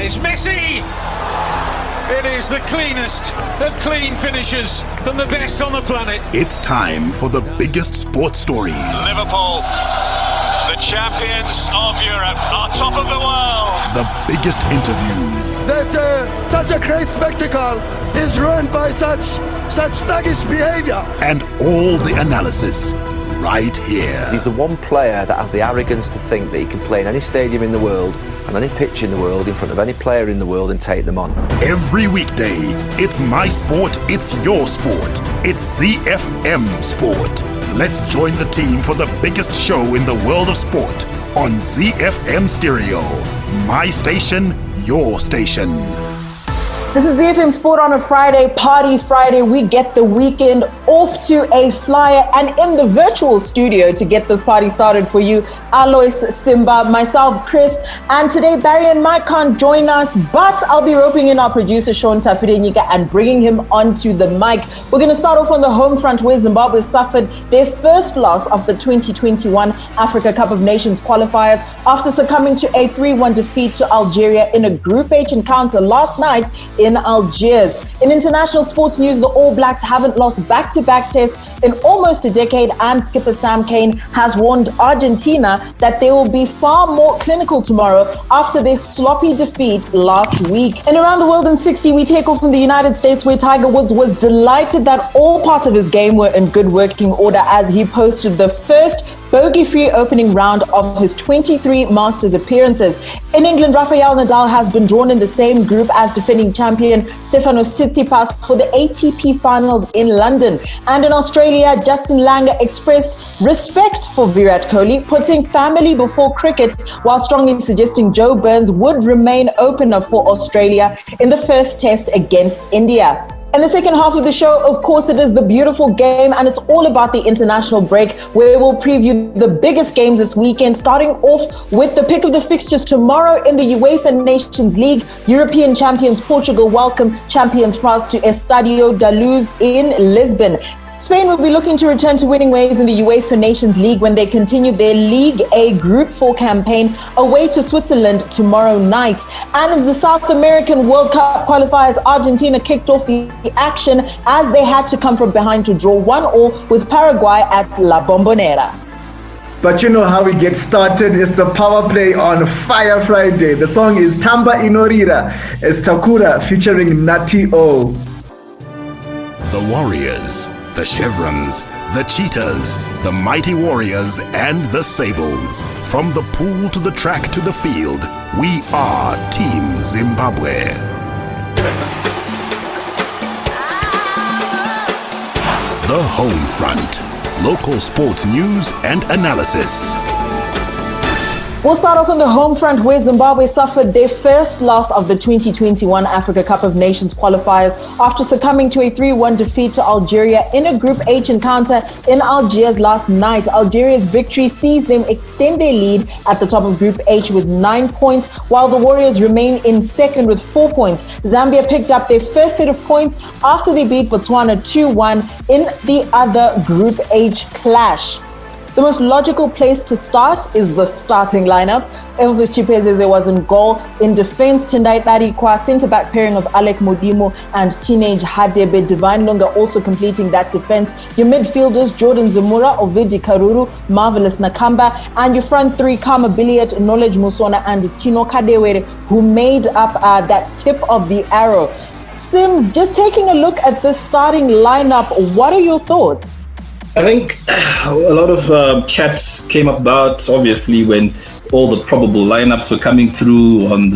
It's Messi! It is the cleanest of clean finishes from the best on the planet. It's time for the biggest sports stories. Liverpool, the champions of Europe, on top of the world. The biggest interviews. That such a great spectacle is ruined by such thuggish behavior. And all the analysis right here. He's the one player that has the arrogance to think that he can play in any stadium in the world and any pitch in the world in front of any player in the world and take them on. Every weekday, it's my sport, it's your sport. It's ZiFM Sport. Let's join the team for the biggest show in the world of sport on ZiFM Stereo. My station, your station. This is ZiFM Sport on a Friday, Party Friday. We get the weekend off to a flyer, and in the virtual studio to get this party started for you, Alois, Simba, myself, Chris, and today Barry and Mike can't join us, but I'll be roping in our producer Sean Tafirenyika and bringing him onto the mic. We're going to start off on the home front where Zimbabwe suffered their first loss of the 2021 Africa Cup of Nations qualifiers after succumbing to a 3-1 defeat to Algeria in a Group H encounter last night in Algiers. In international sports news, the All Blacks haven't lost back-to-back tests in almost a decade, and skipper Sam Cane has warned Argentina that they will be far more clinical tomorrow after their sloppy defeat last week. And around the world in 60, we take off from the United States, where Tiger Woods was delighted that all parts of his game were in good working order as he posted the first bogey-free opening round of his 23 Masters appearances. In England, Rafael Nadal has been drawn in the same group as defending champion Stefanos Tsitsipas for the ATP Finals in London. And in Australia, Justin Langer expressed respect for Virat Kohli, putting family before cricket, while strongly suggesting Joe Burns would remain opener for Australia in the first test against India. In the second half of the show, of course, it is the beautiful game, and it's all about the international break, where we'll preview the biggest games this weekend, starting off with the pick of the fixtures tomorrow in the Uefa Nations League. European champions Portugal welcome champions France to Estadio da Luz in Lisbon. Spain will be looking to return to winning ways in the UEFA Nations League when they continue their League A Group 4 campaign away to Switzerland tomorrow night. And in the South American World Cup qualifiers, Argentina kicked off the action as they had to come from behind to draw 1-1 with Paraguay at La Bombonera. But you know how we get started. It's the power play on Fire Friday. The song is Tamba Inorira. It's Takura featuring Nati O. The Warriors, the Chevrons, the Cheetahs, the Mighty Warriors, and the Sables. From the pool to the track to the field, we are Team Zimbabwe. The Home Front. Local sports news and analysis. We'll start off on the home front where Zimbabwe suffered their first loss of the 2021 Africa Cup of Nations qualifiers after succumbing to a 3-1 defeat to Algeria in a Group H encounter in Algiers last night. Algeria's victory sees them extend their lead at the top of Group H with 9 points, while the Warriors remain in second with 4 points. Zambia picked up their first set of points after they beat Botswana 2-1 in the other Group H clash. The most logical place to start is the starting lineup. Elvis Chipezeze was in goal. In defense, Tendai Tarikwa, centre-back pairing of Alec Modimo and teenage Hadebe Divine Lunga also completing that defense. Your midfielders, Jordan Zamura, Ovidi Karuru, Marvelous Nakamba, and your front three, Kama Billiat, Knowledge Musona, and Tino Kadewere, who made up that tip of the arrow. Sims, just taking a look at this starting lineup, what are your thoughts? I think a lot of chats came about, obviously, when all the probable lineups were coming through on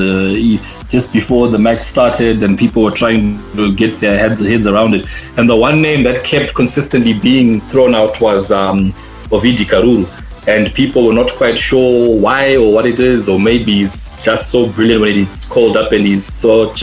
just before the match started, and people were trying to get their heads around it. And the one name that kept consistently being thrown out was Ovidi Karuru, and people were not quite sure why or what it is, or maybe he's just so brilliant when he's called up and he's he's on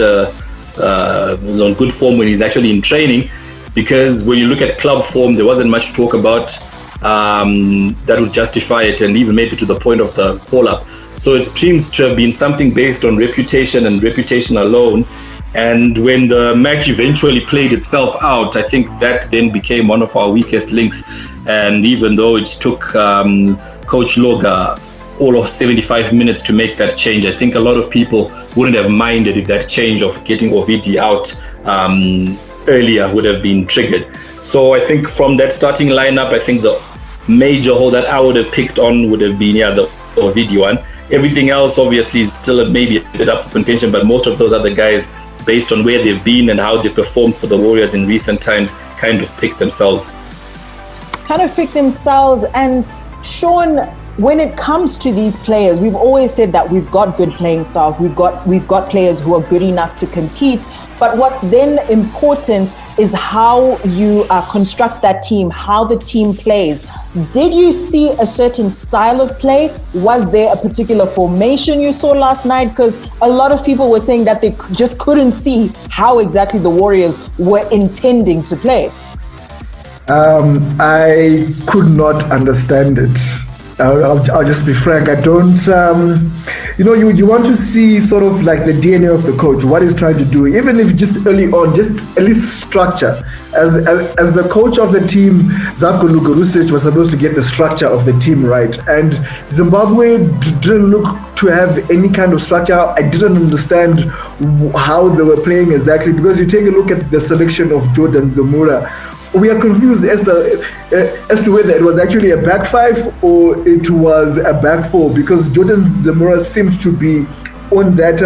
good form when he's actually in training. Because when you look at club form, there wasn't much to talk about that would justify it, and even maybe to the point of the call-up. So it seems to have been something based on reputation and reputation alone. And when the match eventually played itself out, I think that then became one of our weakest links. And even though it took Coach Loga all of 75 minutes to make that change. I think a lot of people wouldn't have minded if that change of getting Ovidi out earlier would have been triggered. So I think from that starting lineup, I think the major hole that I would have picked on would have been the Ovidi one. Everything else obviously is still maybe a bit up for contention, but most of those other guys, based on where they've been and how they've performed for the Warriors in recent times, kind of picked themselves. And Sean, when it comes to these players, we've always said that we've got good playing staff, we've got players who are good enough to compete, but what's then important is how you construct that team, how the team plays. Did you see a certain style of play? Was there a particular formation you saw last night? Because a lot of people were saying that they just couldn't see how exactly the Warriors were intending to play. I could not understand it. I'll just be frank. I don't, you want to see sort of like the DNA of the coach, what he's trying to do, even if just early on, just at least structure. As the coach of the team, Zlatko Lukarusic was supposed to get the structure of the team right. And Zimbabwe didn't look to have any kind of structure. I didn't understand how they were playing exactly, because you take a look at the selection of Jordan Zemura. We are confused as to whether it was actually a back five or it was a back four, because Jordan Zemura seemed to be on that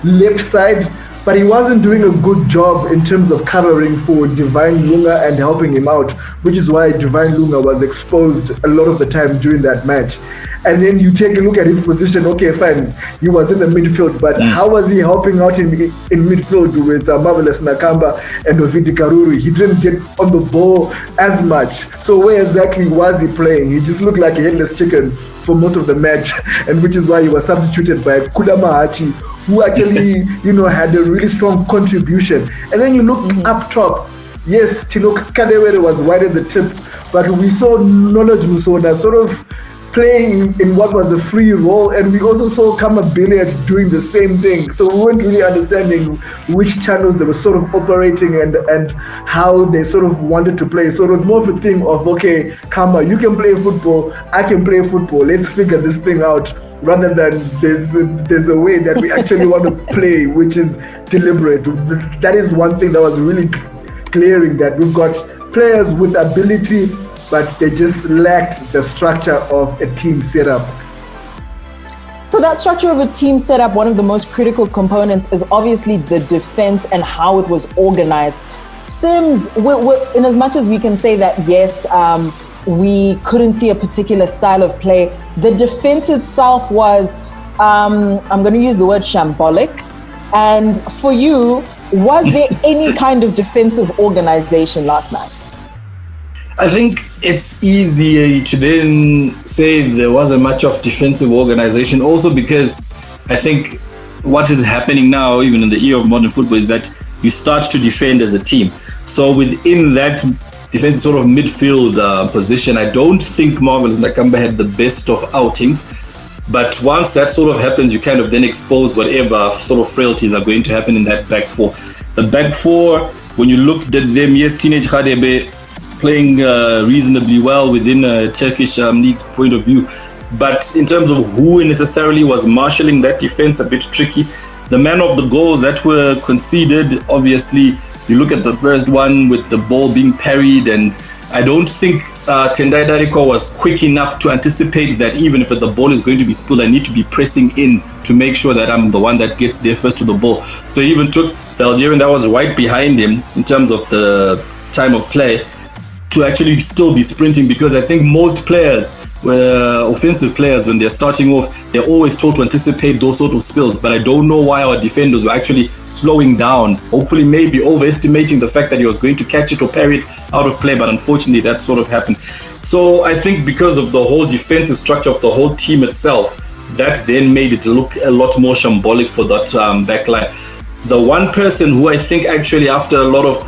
left side, but he wasn't doing a good job in terms of covering for Divine Lunga and helping him out, which is why Divine Lunga was exposed a lot of the time during that match. And then you take a look at his position. Okay, fine, he was in the midfield, but how was he helping out in midfield with Marvelous Nakamba and Ovidi Karuru? He didn't get on the ball as much. So where exactly was he playing? He just looked like a headless chicken for most of the match, and which is why he was substituted by Kudama Hachi, who actually, had a really strong contribution. And then you look up top. Yes, Tino Kadewere was wide at the tip, but we saw Knowledge Musona sort of playing in what was a free role, and we also saw Kama Billiard doing the same thing. So we weren't really understanding which channels they were sort of operating and how they sort of wanted to play. So it was more of a thing of, okay, Kama, you can play football, I can play football, let's figure this thing out, rather than there's a way that we actually want to play, which is deliberate. That is one thing that was really clearing, that we've got players with ability, but they just lacked the structure of a team setup. So that structure of a team setup, one of the most critical components is obviously the defense and how it was organized. Sims, in as much as we can say that, yes, we couldn't see a particular style of play, the defense itself was, I'm going to use the word shambolic. And for you, was there any kind of defensive organization last night? I think it's easier to then say there wasn't much of defensive organization, also because I think what is happening now, even in the era of modern football, is that you start to defend as a team. So within that defensive sort of midfield position, I don't think Marvelous Nakamba had the best of outings. But once that sort of happens, you kind of then expose whatever sort of frailties are going to happen in that back four. The back four, when you looked at them, yes, Teenage Khadebe playing reasonably well within a Turkish league point of view. But in terms of who necessarily was marshalling that defense, a bit tricky. The man of the goals that were conceded, obviously, you look at the first one with the ball being parried, and I don't think Tendai Dariko was quick enough to anticipate that even if the ball is going to be spilled, I need to be pressing in to make sure that I'm the one that gets there first to the ball. So he even took the Algerian that was right behind him in terms of the time of play to actually still be sprinting, because I think most players, offensive players, when they're starting off, they're always told to anticipate those sort of spills. But I don't know why our defenders were actually slowing down, hopefully maybe overestimating the fact that he was going to catch it or parry it out of play, but unfortunately that sort of happened. So I think because of the whole defensive structure of the whole team itself, that then made it look a lot more shambolic for that back line. The one person who I think actually, after a lot of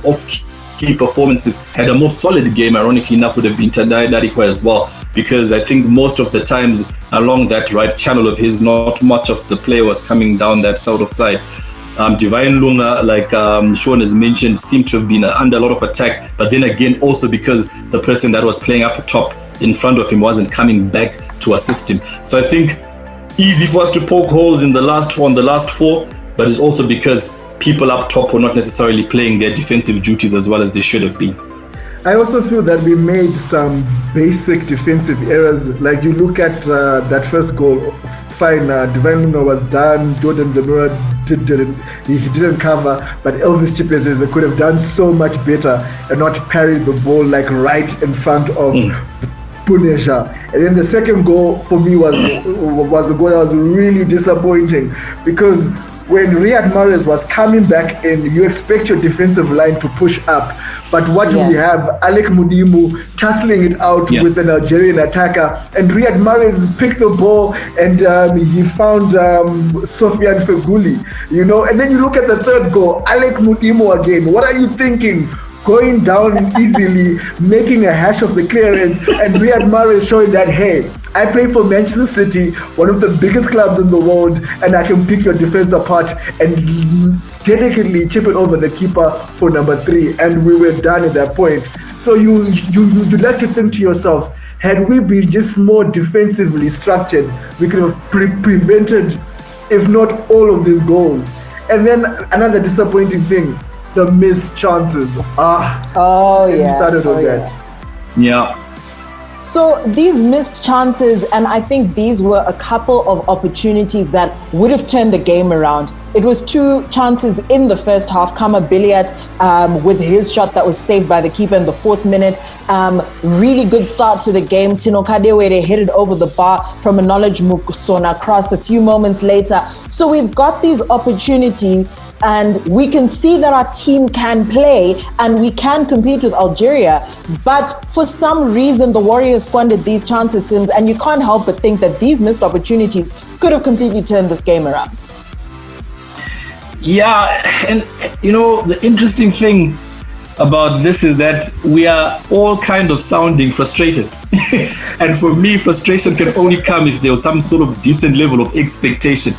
off-key performances, had a more solid game, ironically enough, would have been Tendai Dariko as well, because I think most of the times along that right channel of his, not much of the play was coming down that sort of side. Divine Lunga, like Sean has mentioned, seemed to have been under a lot of attack, but then again also because the person that was playing up top in front of him wasn't coming back to assist him. So I think easy for us to poke holes in the last four, but it's also because people up top were not necessarily playing their defensive duties as well as they should have been. I also feel that we made some basic defensive errors. Like you look at that first goal, fine, Divine Lunga was done, Jordan Zamora he didn't cover, but Elvis Chipezeze could have done so much better and not parried the ball like right in front of Punesha. And then the second goal for me was a goal that was really disappointing, because when Riyad Mahrez was coming back in, you expect your defensive line to push up. But what do we have? Alec Mudimu tussling it out with an Algerian attacker. And Riyad Mahrez picked the ball and he found Sofiane Feghouli. And then you look at the third goal, Alec Mudimu again. What are you thinking? Going down easily, making a hash of the clearance, and Riyad Mahrez showing that, hey, I play for Manchester City, one of the biggest clubs in the world, and I can pick your defense apart and delicately chip it over the keeper for number 3. And we were done at that point. So you'd like to think to yourself, had we been just more defensively structured, we could have prevented, if not all of these goals. And then another disappointing thing, the missed chances. Started on that. Yeah. So these missed chances, and I think these were a couple of opportunities that would have turned the game around. It was 2 chances in the first half. Kama Biliat with his shot that was saved by the keeper in the 4th minute. Really good start to the game. Tino Kadewere hit it over the bar from a Knowledge Mukusona cross a few moments later. So we've got these opportunities, and we can see that our team can play and we can compete with Algeria. But for some reason, the Warriors squandered these chances, Sims, and you can't help but think that these missed opportunities could have completely turned this game around. Yeah, and the interesting thing about this is that we are all kind of sounding frustrated. And for me, frustration can only come if there was some sort of decent level of expectation.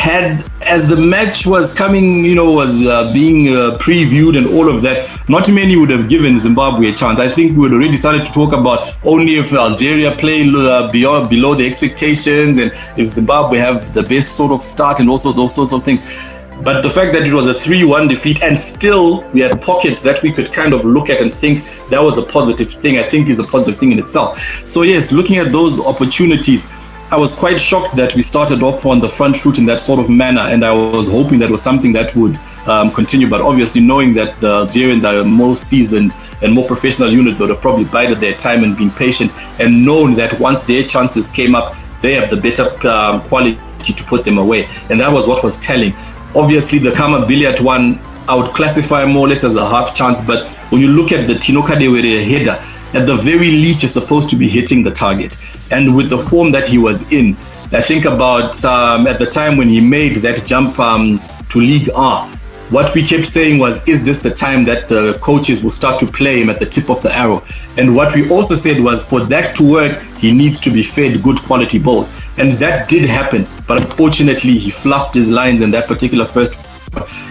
As the match was coming, was being previewed and all of that, not many would have given Zimbabwe a chance. I think we would already started to talk about only if Algeria play below the expectations and if Zimbabwe have the best sort of start and also those sorts of things. But the fact that it was a 3-1 defeat and still we had pockets that we could kind of look at and think that was a positive thing, I think is a positive thing in itself. So yes, looking at those opportunities, I was quite shocked that we started off on the front foot in that sort of manner, and I was hoping that was something that would continue. But obviously, knowing that the Algerians are a more seasoned and more professional unit, would have probably bided their time and been patient and known that once their chances came up, they have the better quality to put them away. And that was what was telling. Obviously, the Kama Biliat one, I would classify more or less as a half chance. But when you look at the Tino Kadewere header, at the very least, you're supposed to be hitting the target. And with the form that he was in, I think about at the time when he made that jump to League R, what we kept saying was, is this the time that the coaches will start to play him at the tip of the arrow? And what we also said was, for that to work, he needs to be fed good quality balls. And that did happen. But unfortunately, he fluffed his lines in that particular first.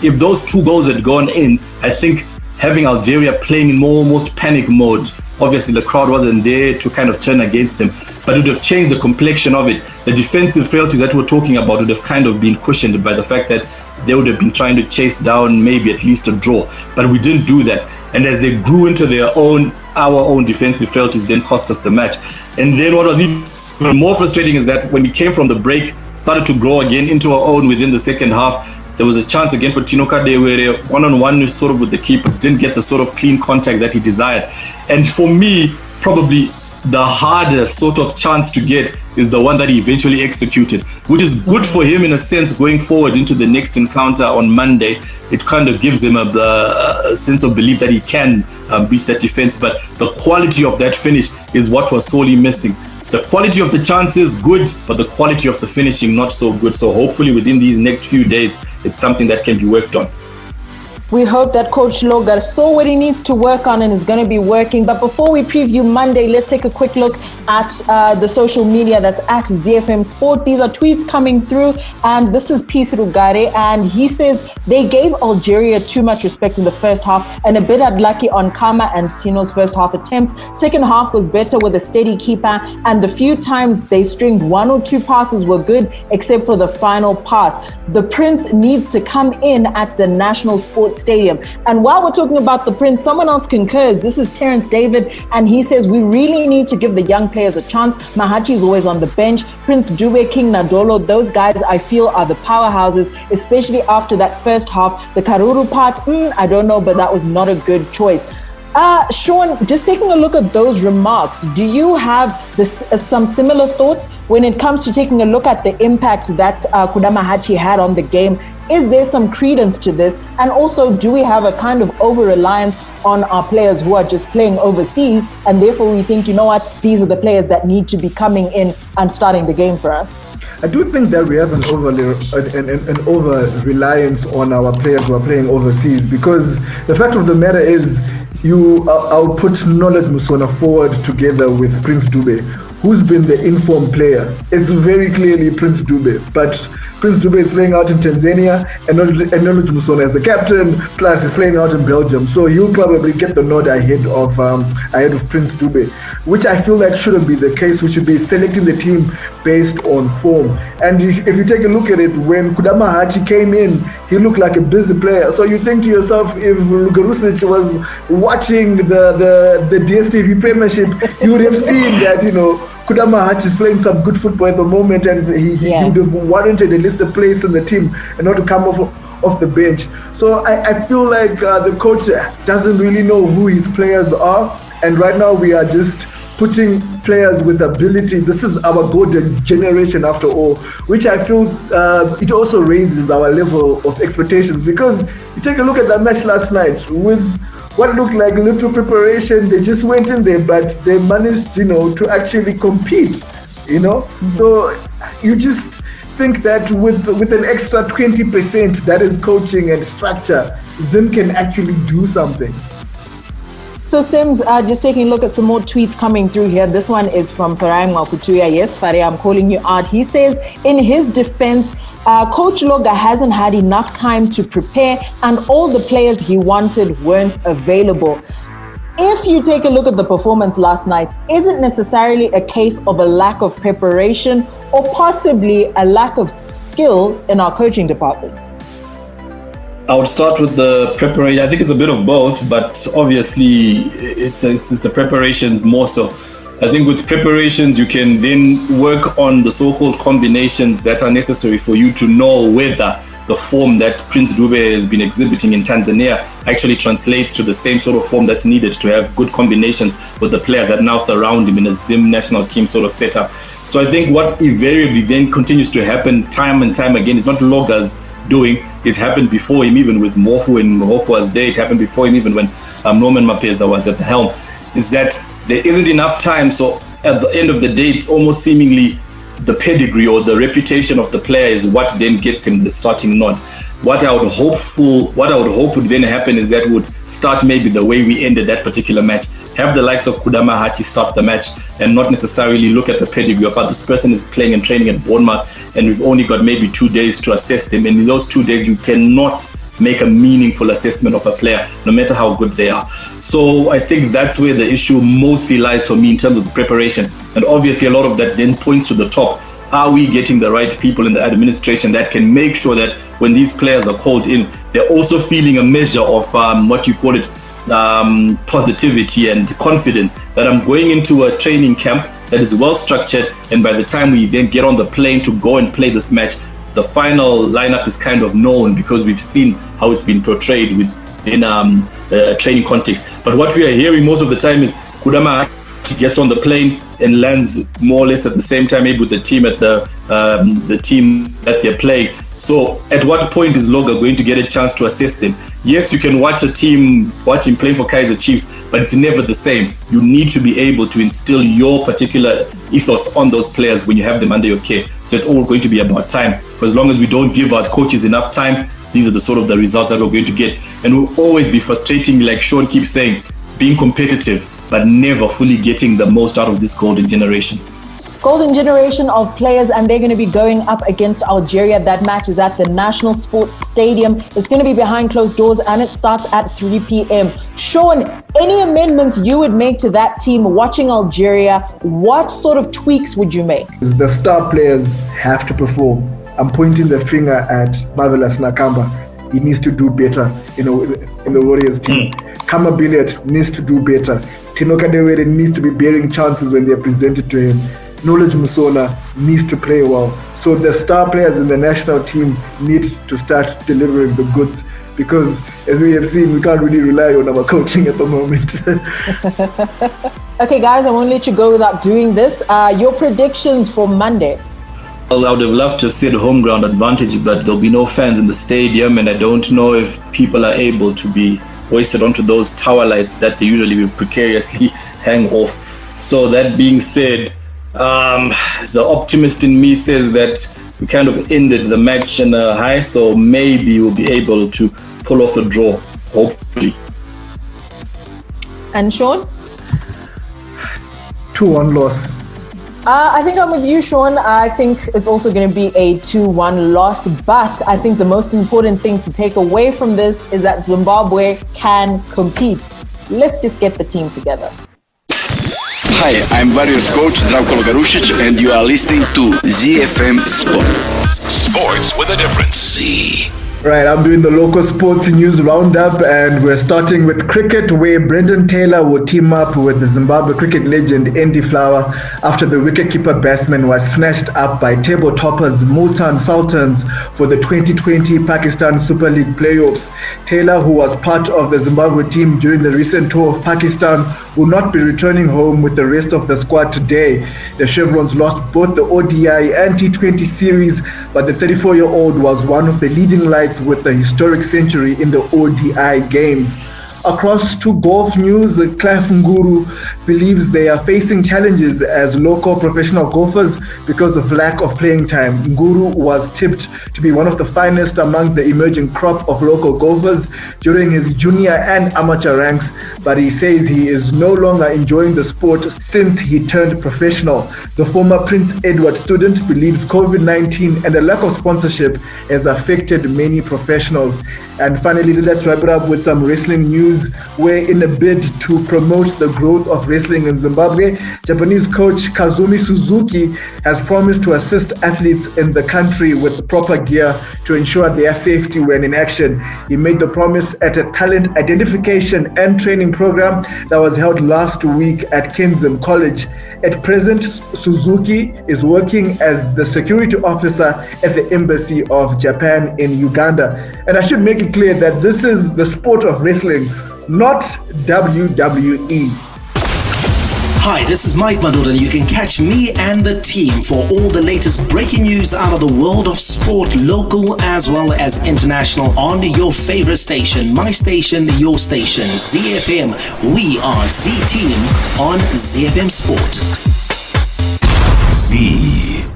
If those 2 goals had gone in, I think having Algeria playing in more almost panic mode, obviously the crowd wasn't there to kind of turn against them, but it would have changed the complexion of it. The defensive frailties that we're talking about would have kind of been cushioned by the fact that they would have been trying to chase down maybe at least a draw. But we didn't do that. And as they grew into our own defensive frailties, then cost us the match. And then what was even more frustrating is that when we came from the break, started to grow again into our own within the second half, there was a chance again for Tino Kadewere, one-on-one sort of with the keeper, didn't get the sort of clean contact that he desired. And for me, probably the hardest sort of chance to get is the one that he eventually executed, which is good for him in a sense going forward into the next encounter on Monday. It kind of gives him a sense of belief that he can reach that defense. But the quality of that finish is what was sorely missing. The quality of the chances, good, but the quality of the finishing, not so good. So hopefully within these next few days, it's something that can be worked on. We hope that Coach Loga saw what he needs to work on and is going to be working. But before we preview Monday, let's take a quick look at the social media that's at ZiFM Sport. These are tweets coming through, and this is Peace Rugare, and he says they gave Algeria too much respect in the first half and a bit unlucky on Kama and Tino's first half attempts. Second half was better with a steady keeper, and the few times they stringed one or two passes were good, except for the final pass. The Prince needs to come in at the National Sports Stadium. And while we're talking about the Prince, someone else concurs. This is Terrence David, and he says we really need to give the young players a chance. Mahachi is always on the bench. Prince Dube, King Nadolo, those guys I feel are the powerhouses, especially after that first half. The Karuru part, I don't know, but that was not a good choice. Sean, just taking a look at those remarks, do you have some similar thoughts when it comes to taking a look at the impact that Kudama Hachi had on the game? Is there some credence to this? And also, do we have a kind of over-reliance on our players who are just playing overseas, and therefore we think, you know what, these are the players that need to be coming in and starting the game for us? I do think that we have an over-reliance on our players who are playing overseas, because the fact of the matter is, I'll put Knowledge Musona forward together with Prince Dube, who's been the informed player. It's very clearly Prince Dube, but Prince Dube is playing out in Tanzania, and Knowledge Musona is the captain, plus he's playing out in Belgium. So he'll probably get the nod ahead of Prince Dube, which I feel like shouldn't be the case. We should be selecting the team based on form. And if you take a look at it, when Kudama Hachi came in, he looked like a busy player. So you think to yourself, if Lugarusic was watching the DSTV Premiership, you would have seen that, Kudama Hachi is playing some good football at the moment, and he would have warranted at least a place in the team and not to come off the bench. So I feel like the coach doesn't really know who his players are, and right now we are just putting players with ability. This is our golden generation after all, which I feel it also raises our level of expectations, because you take a look at that match last night with what looked like little preparation. They just went in there, but they managed, to actually compete, So you just think that with an extra 20% that is coaching and structure, Zim can actually do something. So Sims, just taking a look at some more tweets coming through here. This one is from Farai Mwakutuya. Yes, Farai, I'm calling you out. He says, in his defense, Coach Loga hasn't had enough time to prepare, and all the players he wanted weren't available. If you take a look at the performance last night, is it necessarily a case of a lack of preparation or possibly a lack of skill in our coaching department? I would start with the preparation. I think it's a bit of both, but obviously it's the preparations more so. I think with preparations, you can then work on the so-called combinations that are necessary for you to know whether the form that Prince Dube has been exhibiting in Tanzania actually translates to the same sort of form that's needed to have good combinations with the players that now surround him in a Zim national team sort of setup. So I think what invariably then continues to happen time and time again is not Loga's doing. It happened before him, even with Mofu and Mofua's day. It happened before him, even when Norman Mapeza was at the helm. Is that there isn't enough time. So at the end of the day, it's almost seemingly the pedigree or the reputation of the player is what then gets him the starting nod. What I would hope would then happen is that would start maybe the way we ended that particular match. Have the likes of Kudama Hachi start the match and not necessarily look at the pedigree of how this person is playing and training at Bournemouth, and we've only got maybe 2 days to assess them. And in those 2 days, you cannot make a meaningful assessment of a player, no matter how good they are. So I think that's where the issue mostly lies for me in terms of the preparation. And obviously a lot of that then points to the top. Are we getting the right people in the administration that can make sure that when these players are called in, they're also feeling a measure of positivity and confidence that I'm going into a training camp that is well structured, and by the time we then get on the plane to go and play this match, the final lineup is kind of known because we've seen how it's been portrayed within a training context. But what we are hearing most of the time is Kudama gets on the plane and lands more or less at the same time, maybe with the team at the team that they're playing. So at what point is Loga going to get a chance to assess them? Yes, you can watch him playing for Kaizer Chiefs, but it's never the same. You need to be able to instill your particular ethos on those players when you have them under your care. So it's all going to be about time. For as long as we don't give our coaches enough time, these are the sort of the results that we're going to get. and will always be frustrating, like Sean keeps saying, being competitive, but never fully getting the most out of this golden generation. Golden generation of players, and they're going to be going up against Algeria. That match is at the National Sports Stadium. It's going to be behind closed doors, and it starts at 3 p.m. Sean, any amendments you would make to that team watching Algeria? What sort of tweaks would you make? The star players have to perform. I'm pointing the finger at Marvelous Nakamba. He needs to do better, in the Warriors team. Kama Billiard needs to do better. Tino Kadewere needs to be bearing chances when they're presented to him. Knowledge Musona needs to play well. So the star players in the national team need to start delivering the goods, because as we have seen, we can't really rely on our coaching at the moment. Okay, guys, I won't let you go without doing this. Your predictions for Monday. Well, I would have loved to see the home ground advantage, but there'll be no fans in the stadium, and I don't know if people are able to be hoisted onto those tower lights that they usually precariously hang off. So that being said, the optimist in me says that we kind of ended the match in a high, so maybe we'll be able to pull off a draw, hopefully. And Sean? 2-1 loss. I think I'm with you, Sean. I think it's also going to be a 2-1 loss, but I think the most important thing to take away from this is that Zimbabwe can compete. Let's just get the team together. Hi, I'm Warriors coach Zdravko Logarušić, and you are listening to ZiFM Sport. Sports with a difference. Z. Right, I'm doing the local sports news roundup, and we're starting with cricket, where Brendan Taylor will team up with the Zimbabwe cricket legend Andy Flower after the wicketkeeper batsman was snatched up by table toppers Multan Sultans for the 2020 Pakistan Super League playoffs. Taylor, who was part of the Zimbabwe team during the recent tour of Pakistan, will not be returning home with the rest of the squad today. The Chevrons lost both the ODI and T20 series, but the 34-year-old was one of the leading lights with the historic century in the ODI games. Across to golf news, Clive Nguru believes they are facing challenges as local professional golfers because of lack of playing time. Nguru was tipped to be one of the finest among the emerging crop of local golfers during his junior and amateur ranks, but he says he is no longer enjoying the sport since he turned professional. The former Prince Edward student believes COVID-19 and a lack of sponsorship has affected many professionals. And finally, let's wrap it up with some wrestling news, where in a bid to promote the growth of wrestling in Zimbabwe, Japanese coach Kazumi Suzuki has promised to assist athletes in the country with proper gear to ensure their safety when in action. He made the promise at a talent identification and training program that was held last week at Kenzem College. At present, Suzuki is working as the security officer at the Embassy of Japan in Uganda. And I should make it clear that this is the sport of wrestling, not WWE. Hi, this is Mike Madod, and you can catch me and the team for all the latest breaking news out of the world of sport, local as well as international, on your favorite station, my station, your station, ZiFM. We are Z-Team on ZiFM Sport. Z.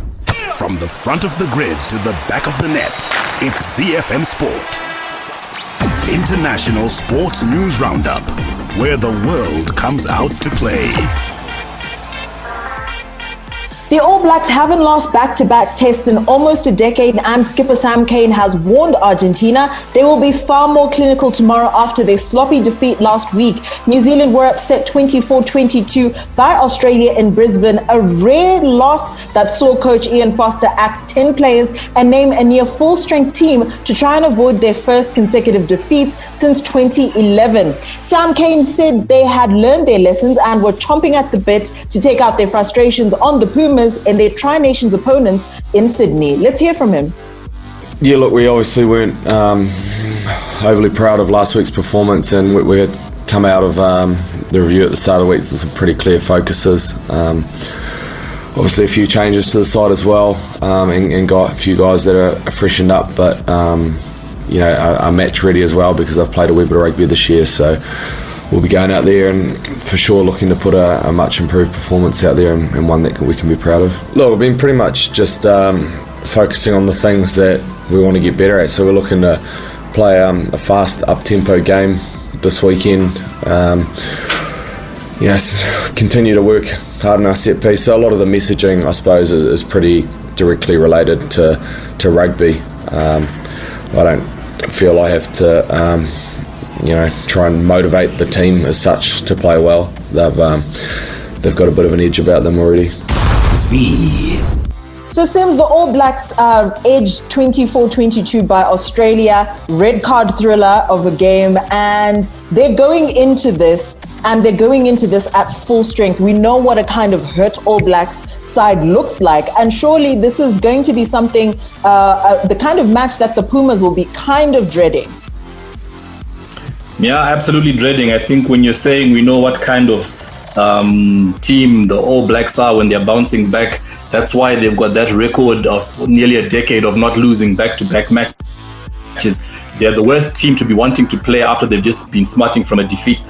From the front of the grid to the back of the net, it's ZiFM Sport. International Sports News Roundup, where the world comes out to play. The All Blacks haven't lost back-to-back tests in almost a decade, and skipper Sam Cane has warned Argentina they will be far more clinical tomorrow after their sloppy defeat last week. New Zealand were upset 24-22 by Australia in Brisbane, a rare loss that saw coach Ian Foster axe 10 players and name a near full-strength team to try and avoid their first consecutive defeats since 2011. Sam Cane said they had learned their lessons and were chomping at the bit to take out their frustrations on the Pumas and their Tri-Nations opponents in Sydney. Let's hear from him. Yeah, look, we obviously weren't overly proud of last week's performance, and we had come out of the review at the start of the week with some pretty clear focuses. Obviously a few changes to the side as well, and got a few guys that are freshened up, but you know, are match ready as well because they've played a wee bit of rugby this year. So we'll be going out there and for sure looking to put a much improved performance out there, and one that we can be proud of. Look, we've been pretty much just focusing on the things that we want to get better at. So we're looking to play a fast, up-tempo game this weekend. Yes, continue to work hard on our set piece. So a lot of the messaging, I suppose, is pretty directly related to rugby. I don't feel I have to, try and motivate the team as such to play well. They've got a bit of an edge about them already. So Sims, the All Blacks are edged 24-22 by Australia, red card thriller of a game, and they're going into this at full strength. We know what a kind of hurt All Blacks side looks like, and surely this is going to be something, the kind of match that the Pumas will be kind of dreading. Yeah, absolutely dreading. I think when you're saying we know what kind of team the All Blacks are when they're bouncing back, that's why they've got that record of nearly a decade of not losing back-to-back matches. They're the worst team to be wanting to play after they've just been smarting from a defeat.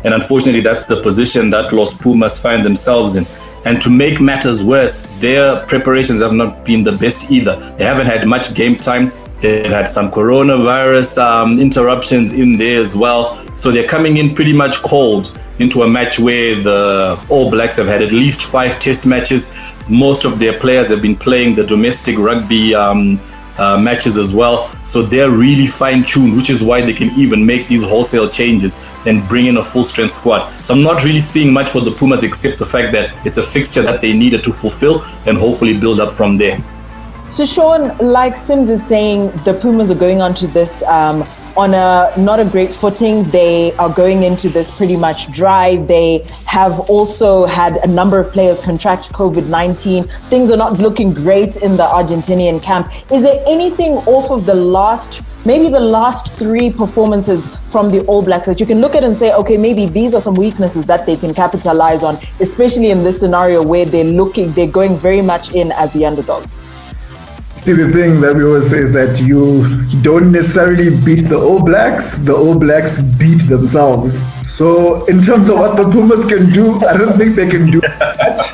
And unfortunately, that's the position that Los Pumas find themselves in. And to make matters worse, their preparations have not been the best either. They haven't had much game time. They've had some coronavirus interruptions in there as well. So they're coming in pretty much cold into a match where the All Blacks have had at least 5 test matches. Most of their players have been playing the domestic rugby matches as well. So they're really fine-tuned, which is why they can even make these wholesale changes and bring in a full-strength squad. So I'm not really seeing much for the Pumas except the fact that it's a fixture that they needed to fulfill and hopefully build up from there. So Sean, like Sims is saying, the Pumas are going onto this on not a great footing. They are going into this pretty much dry. They have also had a number of players contract COVID-19. Things are not looking great in the Argentinian camp. Is there anything off of the last 3 performances from the All Blacks that you can look at and say, okay, maybe these are some weaknesses that they can capitalize on, especially in this scenario where they're going very much in as the underdog? See, the thing that we always say is that you don't necessarily beat the All Blacks beat themselves. So in terms of what the Pumas can do, I don't think they can do much.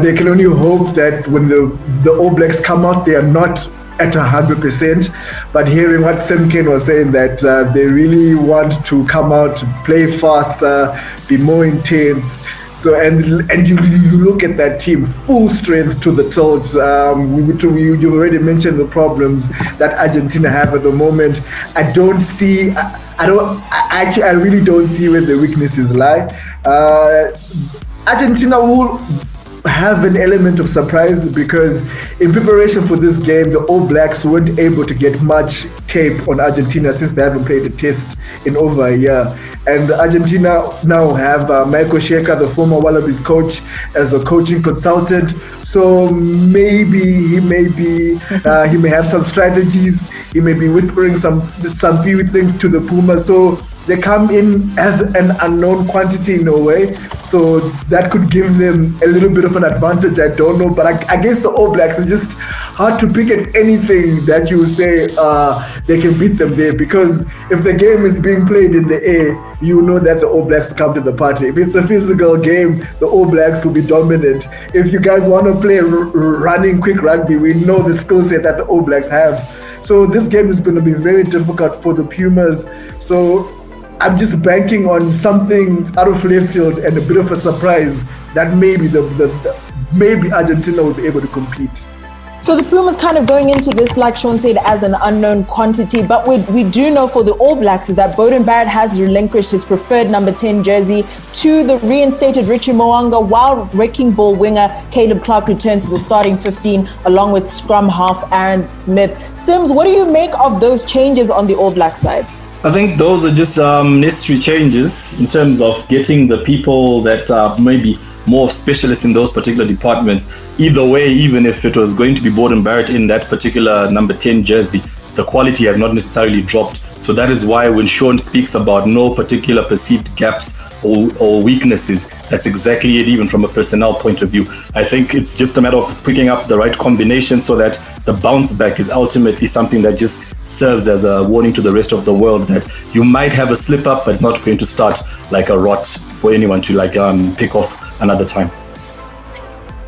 They can only hope that when the All Blacks come out, they are not at 100%. But hearing what Simkin was saying, that they really want to come out, play faster, be more intense. So and you look at that team, full strength to the tilt. You already mentioned the problems that Argentina have at the moment. I really don't see where the weaknesses lie. Argentina will have an element of surprise because in preparation for this game, the All Blacks weren't able to get much tape on Argentina since they haven't played a test in over a year. And Argentina now have Michael Sheikha, the former Wallabies coach, as a coaching consultant. So maybe he may have some strategies. He may be whispering some few things to the Pumas. So they come in as an unknown quantity in a way. So that could give them a little bit of an advantage. I don't know. But against the All Blacks, it's just hard to pick at anything that you say they can beat them there. Because if the game is being played in the air, you know that the All Blacks will come to the party. If it's a physical game, the All Blacks will be dominant. If you guys want to play running quick rugby, we know the skill set that the All Blacks have. So this game is going to be very difficult for the Pumas. So I'm just banking on something out of left field and a bit of a surprise that maybe maybe Argentina will be able to compete. So the Pumas kind of going into this, like Sean said, as an unknown quantity. But we do know for the All Blacks is that Beauden Barrett has relinquished his preferred number 10 jersey to the reinstated Richie Mo'unga, while wrecking ball winger Caleb Clark returns to the starting 15 along with scrum half Aaron Smith. Sims, what do you make of those changes on the All Black side? I think those are just necessary changes in terms of getting the people that are maybe more specialists in those particular departments. Either way, even if it was going to be Beauden Barrett in that particular number 10 jersey, the quality has not necessarily dropped. So that is why when Sean speaks about no particular perceived gaps or weaknesses, that's exactly it, even from a personnel point of view. I think it's just a matter of picking up the right combination so that the bounce back is ultimately something that just serves as a warning to the rest of the world that you might have a slip up, but it's not going to start like a rot for anyone to pick off another time.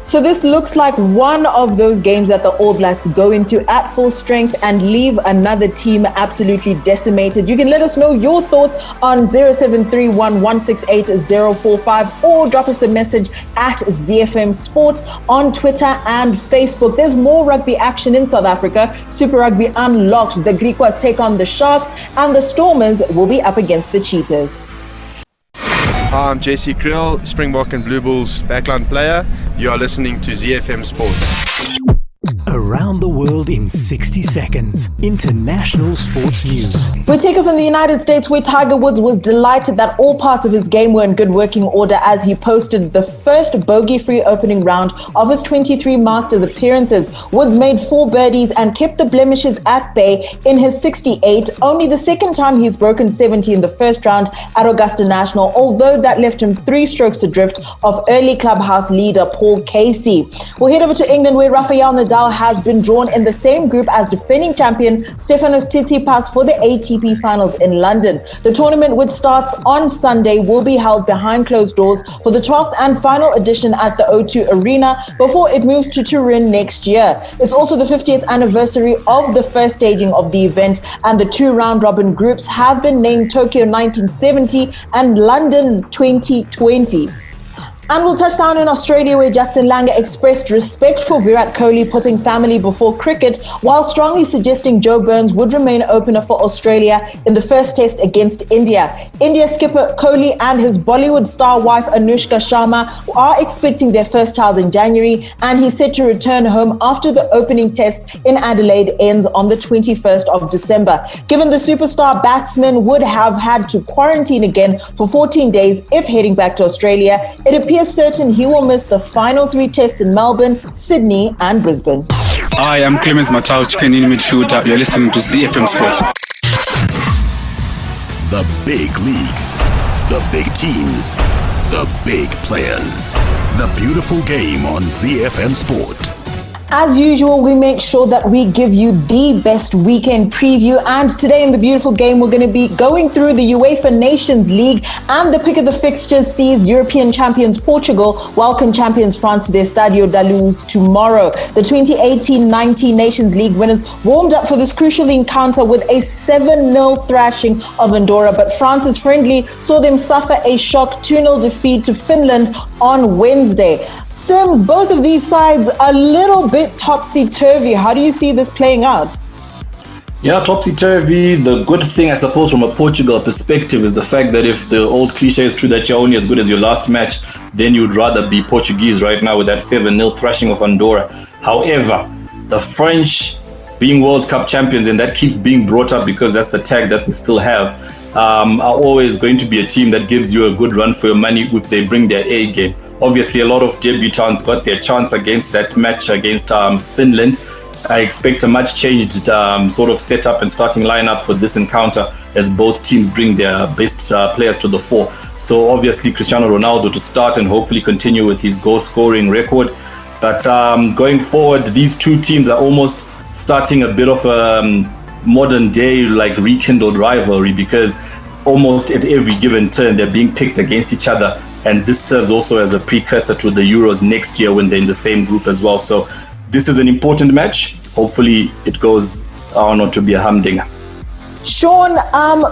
So this looks like one of those games that the All Blacks go into at full strength and leave another team absolutely decimated. You can let us know your thoughts on 0731168045 or drop us a message at ZiFM Sport on Twitter and Facebook. There's more rugby action in South Africa. Super Rugby unlocked. The Griquas take on the Sharks and the Stormers will be up against the Cheetahs. Hi, I'm JC Kriel, Springbok and Blue Bulls backline player. You are listening to ZiFM Sports. Around the world in 60 seconds. International sports news. We take it from the United States, where Tiger Woods was delighted that all parts of his game were in good working order as he posted the first bogey-free opening round of his 23 Masters appearances. Woods made 4 birdies and kept the blemishes at bay in his 68, only the second time he's broken 70 in the first round at Augusta National, although that left him 3 strokes adrift of early clubhouse leader Paul Casey. We'll head over to England, where Rafael Nadal has been drawn in the same group as defending champion Stefanos Tsitsipas for the ATP Finals in London. The tournament, which starts on Sunday, will be held behind closed doors for the 12th and final edition at the O2 Arena before it moves to Turin next year. It's also the 50th anniversary of the first staging of the event, and the 2 round-robin groups have been named Tokyo 1970 and London 2020. And we'll touch down in Australia, where Justin Langer expressed respect for Virat Kohli putting family before cricket, while strongly suggesting Joe Burns would remain opener for Australia in the first test against India. India skipper Kohli and his Bollywood star wife Anushka Sharma are expecting their first child in January, and he's set to return home after the opening test in Adelaide ends on the 21st of December. Given the superstar batsman would have had to quarantine again for 14 days if heading back to Australia, it appears certain he will miss the final 3 tests in Melbourne, Sydney and Brisbane. Hi, I'm Clemens Matau, chicken in midfielder. You're listening to ZiFM Sports. The big leagues, the big teams, the big players. The beautiful game on ZiFM Sport. As usual, we make sure that we give you the best weekend preview. And today in the beautiful game, we're going to be going through the Uefa Nations League, and the pick of the fixtures sees European champions Portugal welcome champions France to their Stadio da Luz tomorrow. The 2018-19 Nations League winners warmed up for this crucial encounter with a 7-0 thrashing of Andorra, but France's friendly saw them suffer a shock 2-0 defeat to Finland on Wednesday. Sims, both of these sides a little bit topsy-turvy. How do you see this playing out? Yeah, topsy-turvy. The good thing, I suppose, from a Portugal perspective is the fact that if the old cliche is true that you're only as good as your last match, then you'd rather be Portuguese right now with that 7-0 thrashing of Andorra. However, the French, being World Cup champions, and that keeps being brought up because that's the tag that they still have, are always going to be a team that gives you a good run for your money if they bring their A game. Obviously, a lot of debutants got their chance against that match against Finland. I expect a much changed sort of setup and starting lineup for this encounter as both teams bring their best players to the fore. So obviously Cristiano Ronaldo to start and hopefully continue with his goal scoring record. But going forward, these two teams are almost starting a bit of a modern day like rekindled rivalry, because almost at every given turn they're being picked against each other. And this serves also as a precursor to the Euros next year when they're in the same group as well. So this is an important match. Hopefully it goes on to be a humdinger. Sean,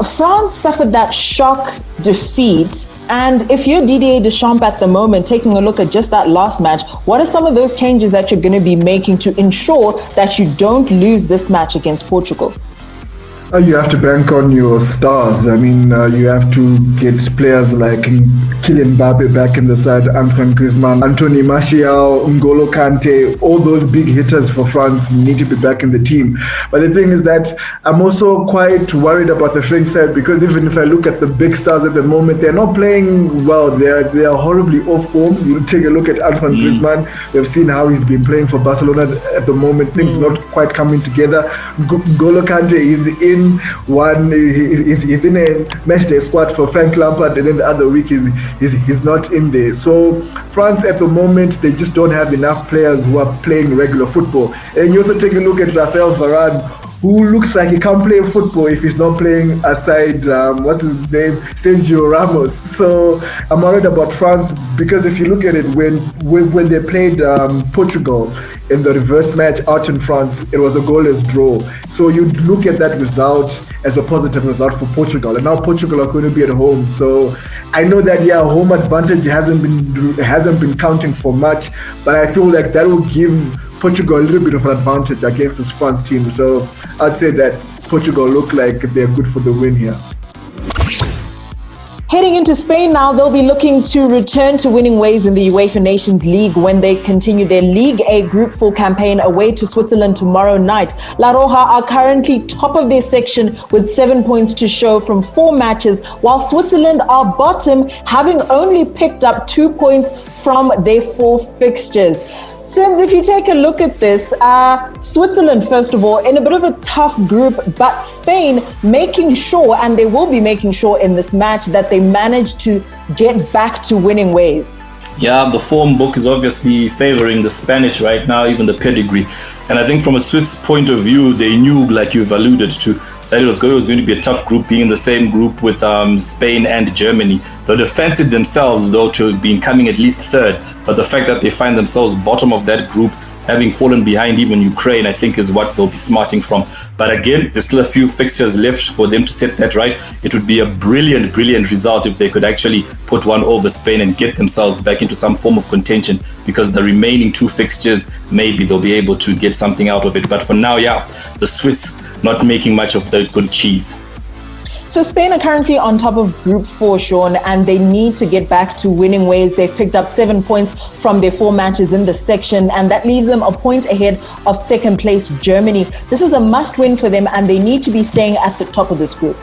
France suffered that shock defeat. And if you're Didier Deschamps at the moment, taking a look at just that last match, what are some of those changes that you're going to be making to ensure that you don't lose this match against Portugal? You have to bank on your stars. I mean, you have to get players like Kylian Mbappe back in the side, Antoine Griezmann, Anthony Martial, N'Golo Kante, all those big hitters for France need to be back in the team. But the thing is that I'm also quite worried about the French side, because even if I look at the big stars at the moment, they're not playing well. They are horribly off form. You take a look at Antoine Griezmann. We've seen how he's been playing for Barcelona at the moment. Things not quite coming together. N'Golo Kante is in he's in a matchday squad for Frank Lampard, and then the other week he's not in there. So France at the moment, they just don't have enough players who are playing regular football. And you also take a look at Raphael Varane, who looks like he can't play football if he's not playing aside, what's his name, Sergio Ramos. So I'm worried about France, because if you look at it, when they played Portugal in the reverse match out in France, it was a goalless draw. So you look at that result as a positive result for Portugal, and now Portugal are going to be at home. So I know that home advantage hasn't been counting for much, but I feel like that will give Portugal a little bit of an advantage against this France team. So I'd say that Portugal look like they're good for the win here. Heading into Spain now, they'll be looking to return to winning ways in the UEFA Nations League when they continue their League A Group 4 campaign away to Switzerland tomorrow night. La Roja are currently top of their section with 7 points to show from 4 matches, while Switzerland are bottom, having only picked up 2 points from their 4 fixtures. Sims, if you take a look at this, Switzerland, first of all, in a bit of a tough group, but Spain making sure, and they will be making sure in this match, that they manage to get back to winning ways. Yeah, the form book is obviously favoring the Spanish right now, even the pedigree. And I think from a Swiss point of view, they knew, like you've alluded to, that it was going to be a tough group, being in the same group with Spain and Germany. They fancied themselves, though, to be coming at least third. But the fact that they find themselves bottom of that group, having fallen behind even Ukraine, I think is what they'll be smarting from. But again, there's still a few fixtures left for them to set that right. It would be a brilliant result if they could actually put one over Spain and get themselves back into some form of contention, because the remaining 2 fixtures, maybe they'll be able to get something out of it. But for now, yeah, the Swiss not making much of the good cheese. So Spain are currently on top of Group 4, Sean, and they need to get back to winning ways. They've picked up 7 points from their 4 matches in the section, and that leaves them a point ahead of second place Germany. This is a must win for them, and they need to be staying at the top of this group.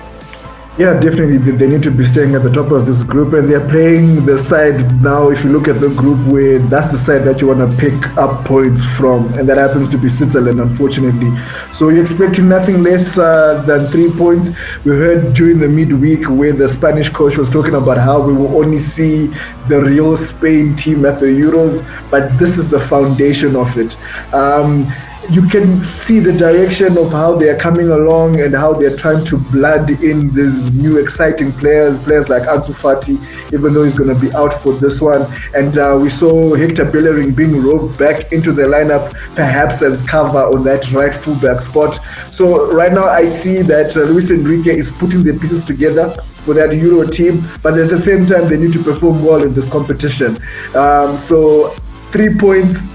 Yeah, definitely. They need to be staying at the top of this group, and they're playing the side now. If you look at the group, where that's the side that you want to pick up points from, and that happens to be Switzerland, unfortunately. So you're expecting nothing less than 3 points. We heard during the midweek where the Spanish coach was talking about how we will only see the real Spain team at the Euros, but this is the foundation of it. You can see the direction of how they are coming along and how they're trying to blood in these new exciting players like Ansu Fati, even though he's going to be out for this one. And we saw Hector Bellerin being roped back into the lineup, perhaps as cover on that right fullback spot. So right now I see that Luis Enrique is putting the pieces together for that Euro team, but at the same time they need to perform well in this competition. So 3 points.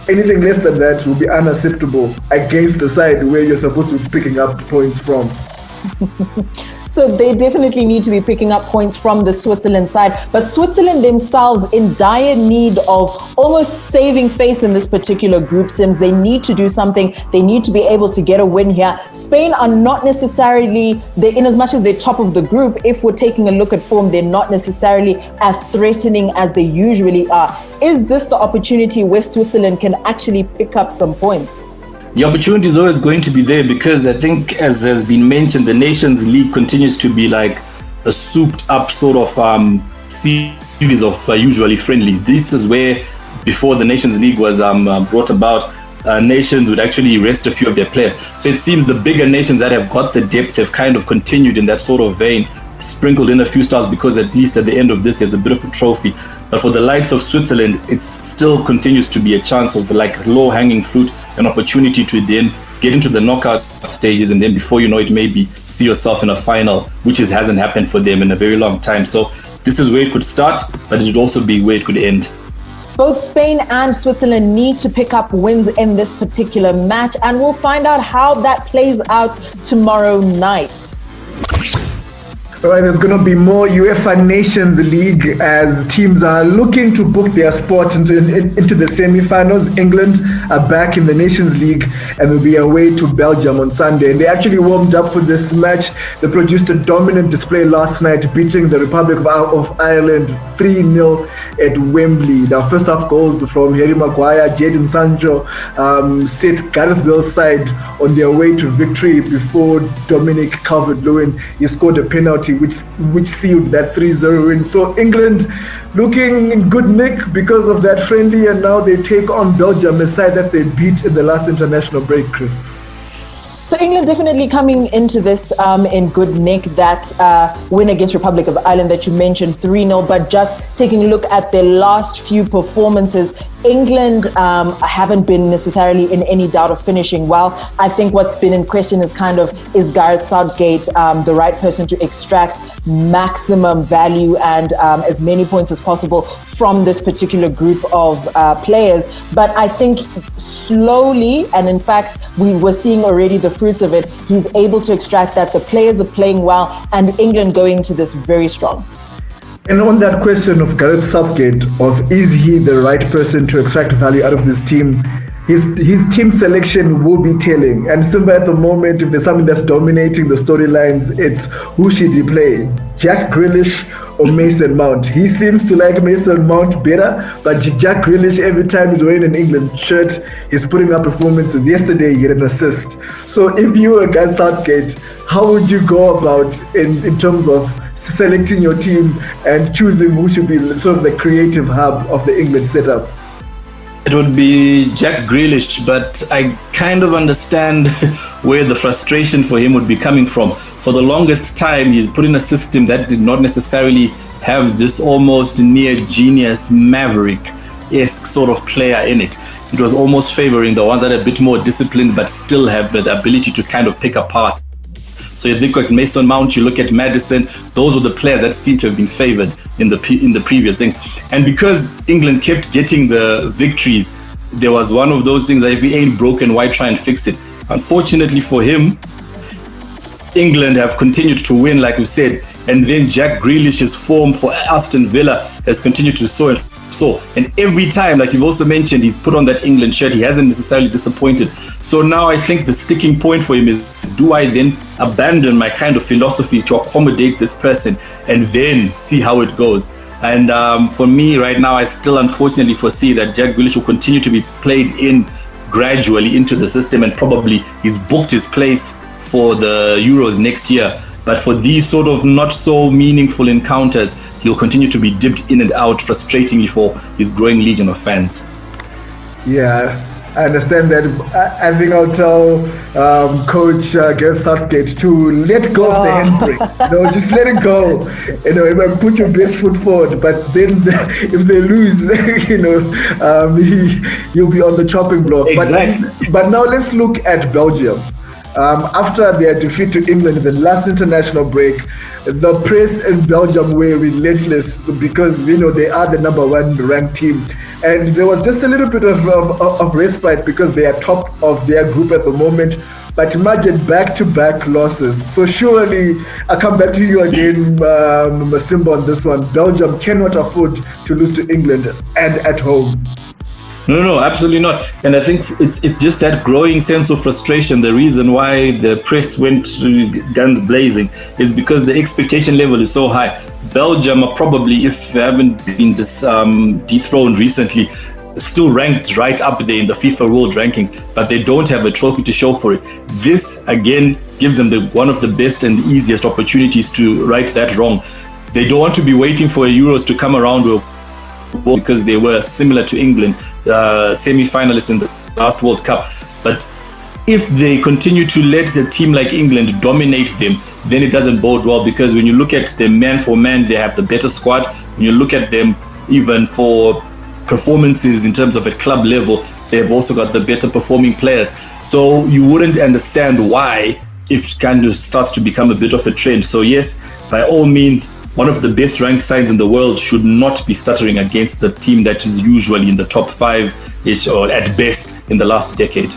Anything less than that will be unacceptable against the side where you're supposed to be picking up points from. So they definitely need to be picking up points from the Switzerland side. But Switzerland themselves in dire need of almost saving face in this particular group, Sims. They need to do something. They need to be able to get a win here. Spain are not necessarily, in as much as they're top of the group, if we're taking a look at form, they're not necessarily as threatening as they usually are. Is this the opportunity where Switzerland can actually pick up some points? The opportunity is always going to be there, because I think, as has been mentioned, the Nations League continues to be like a souped up sort of series of usually friendlies. This is where, before the Nations League was brought about, nations would actually rest a few of their players. So it seems the bigger nations that have got the depth have kind of continued in that sort of vein, sprinkled in a few stars, because at least at the end of this there's a bit of a trophy. But for the likes of Switzerland, it still continues to be a chance of like low-hanging fruit, an opportunity to then get into the knockout stages, and then before you know it, maybe see yourself in a final, which hasn't happened for them in a very long time. So this is where it could start, but it would also be where it could end. Both Spain and Switzerland need to pick up wins in this particular match, and we'll find out how that plays out tomorrow night. All right, there's going to be more UEFA Nations League as teams are looking to book their spot into the semi-finals. England are back in the Nations League and will be away to Belgium on Sunday. And they actually warmed up for this match. They produced a dominant display last night, beating the Republic of Ireland 3-0 at Wembley. Now, first half goals from Harry Maguire, Jadon Sancho set Gareth Bale's side on their way to victory before Dominic Calvert-Lewin, he scored a penalty which sealed that 3-0 win. So England looking in good nick because of that friendly, and now they take on Belgium, a side that they beat in the last international break, Chris. So England definitely coming into this in good nick. That win against Republic of Ireland that you mentioned, 3-0, but just taking a look at their last few performances, England haven't been necessarily in any doubt of finishing well. I think what's been in question is is Gareth Southgate the right person to extract maximum value and as many points as possible from this particular group of players. But I think slowly, and in fact, we were seeing already the fruits of it, he's able to extract that. The players are playing well and England going into this very strong. And on that question of Gareth Southgate, of is he the right person to extract value out of this team, his team selection will be telling. And Simba at the moment, if there's something that's dominating the storylines, it's who should he play? Jack Grealish or Mason Mount? He seems to like Mason Mount better, but Jack Grealish, every time he's wearing an England shirt, he's putting up performances. Yesterday he had an assist. So if you were Gareth Southgate, how would you go about in terms of selecting your team and choosing who should be sort of the creative hub of the England setup? It would be Jack Grealish, but I kind of understand where the frustration for him would be coming from. For the longest time, he's put in a system that did not necessarily have this almost near genius maverick-esque sort of player in it. It was almost favoring the ones that are a bit more disciplined but still have the ability to kind of pick a pass. So you look at Mason Mount, you look at Maddison, those were the players that seem to have been favoured in the previous thing. And because England kept getting the victories, there was one of those things that if it ain't broken, why try and fix it? Unfortunately for him, England have continued to win, like we said, and then Jack Grealish's form for Aston Villa has continued to soar. And every time, like you've also mentioned, he's put on that England shirt, he hasn't necessarily disappointed. So now I think the sticking point for him is, do I then abandon my kind of philosophy to accommodate this person and then see how it goes? And for me right now, I still unfortunately foresee that Jack Grealish will continue to be played in gradually into the system, and probably he's booked his place for the Euros next year. But for these sort of not so meaningful encounters, he'll continue to be dipped in and out frustratingly for his growing legion of fans. Yeah, I understand that. I think I'll tell Coach Gareth Southgate to let go of the handbrake. Just let it go. And put your best foot forward. But then, if they lose, you'll be on the chopping block. Exactly. But now let's look at Belgium. After their defeat to England in the last international break, the press in Belgium were relentless because they are the number one ranked team, and there was just a little bit of respite because they are top of their group at the moment. But imagine back-to-back losses. So surely, I'll come back to you again, Simba, on this one. Belgium cannot afford to lose to England and at home. No, absolutely not. And I think it's just that growing sense of frustration. The reason why the press went guns blazing is because the expectation level is so high. Belgium are probably, if they haven't been dethroned recently, still ranked right up there in the FIFA World Rankings, but they don't have a trophy to show for it. This, again, gives them one of the best and easiest opportunities to right that wrong. They don't want to be waiting for a Euros to come around because they were similar to England, semi-finalists in the last World Cup. But if they continue to let a team like England dominate them, then it doesn't bode well, because when you look at them man for man, they have the better squad. When you look at them even for performances in terms of at club level, they've also got the better performing players. So you wouldn't understand why if it kind of starts to become a bit of a trend. So yes, by all means, one of the best ranked sides in the world should not be stuttering against the team that is usually in the top 5-ish or at best in the last decade.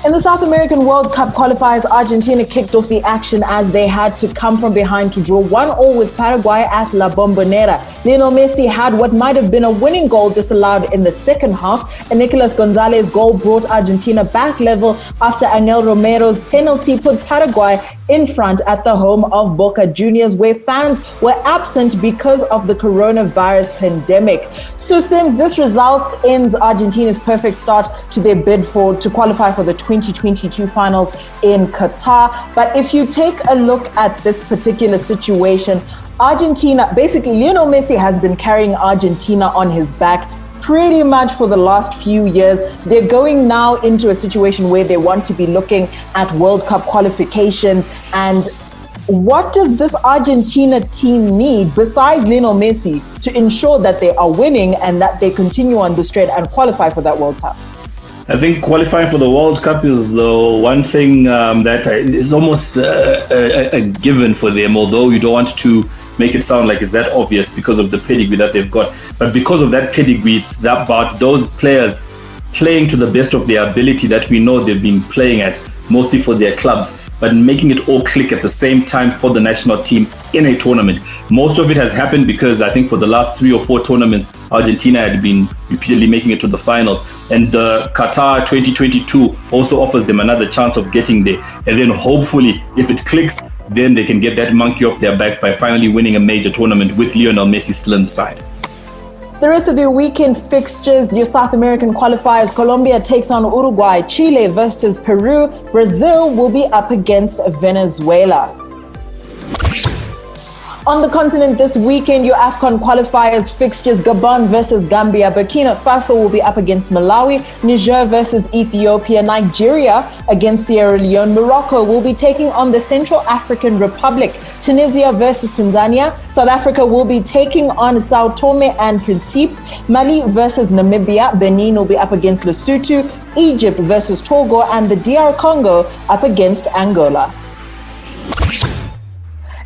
In the South American World Cup qualifiers, Argentina kicked off the action as they had to come from behind to draw 1-1 with Paraguay at La Bombonera. Lionel Messi had what might have been a winning goal disallowed in the second half, and Nicolas Gonzalez's goal brought Argentina back level after Angel Romero's penalty put Paraguay in front at the home of Boca Juniors, where fans were absent because of the coronavirus pandemic. So Sims, this result ends Argentina's perfect start to their bid to qualify for the 2022 finals in Qatar. But if you take a look at this particular situation, Argentina, basically Lionel Messi has been carrying Argentina on his back pretty much for the last few years. They're going now into a situation where they want to be looking at World Cup qualification. And what does this Argentina team need besides Lionel Messi to ensure that they are winning and that they continue on the straight and qualify for that World Cup? I think qualifying for the World Cup is the one thing that is almost a given for them, although you don't want to make it sound like it's that obvious because of the pedigree that they've got. But because of that pedigree, it's about those players playing to the best of their ability that we know they've been playing at, mostly for their clubs, but making it all click at the same time for the national team in a tournament. Most of it has happened because I think for the last 3 or 4 tournaments, Argentina had been repeatedly making it to the finals. And the Qatar 2022 also offers them another chance of getting there. And then hopefully, if it clicks, then they can get that monkey off their back by finally winning a major tournament with Lionel Messi still on the side. The rest of the weekend fixtures, your South American qualifiers, Colombia takes on Uruguay, Chile versus Peru, Brazil will be up against Venezuela. On the continent this weekend, your AFCON qualifiers fixtures, Gabon versus Gambia, Burkina Faso will be up against Malawi, Niger versus Ethiopia, Nigeria against Sierra Leone, Morocco will be taking on the Central African Republic, Tunisia versus Tanzania, South Africa will be taking on Sao Tome and Principe, Mali versus Namibia, Benin will be up against Lesotho, Egypt versus Togo, and the DR Congo up against Angola.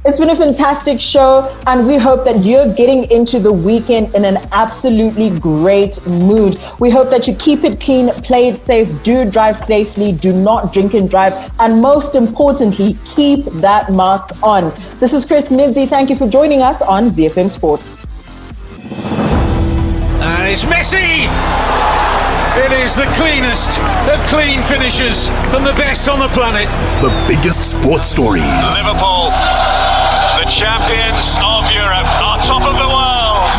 It's been a fantastic show, and we hope that you're getting into the weekend in an absolutely great mood. We hope that you keep it clean, play it safe, do drive safely, do not drink and drive, and most importantly, keep that mask on. This is Chris Midzi. Thank you for joining us on ZiFM Sport. And it's Messi! It is the cleanest of clean finishes from the best on the planet. The biggest sports stories. Liverpool, the champions of Europe, are top of the world.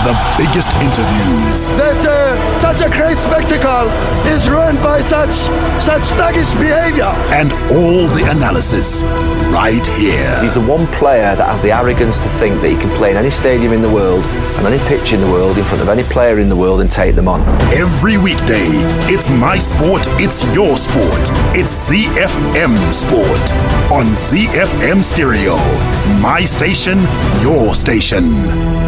The biggest interviews. That such a great spectacle is ruined by such thuggish behavior. And all the analysis right here. He's the one player that has the arrogance to think that he can play in any stadium in the world and any pitch in the world in front of any player in the world and take them on. Every weekday, it's my sport, it's your sport. It's ZiFM Sport on ZiFM Stereo. My station, your station.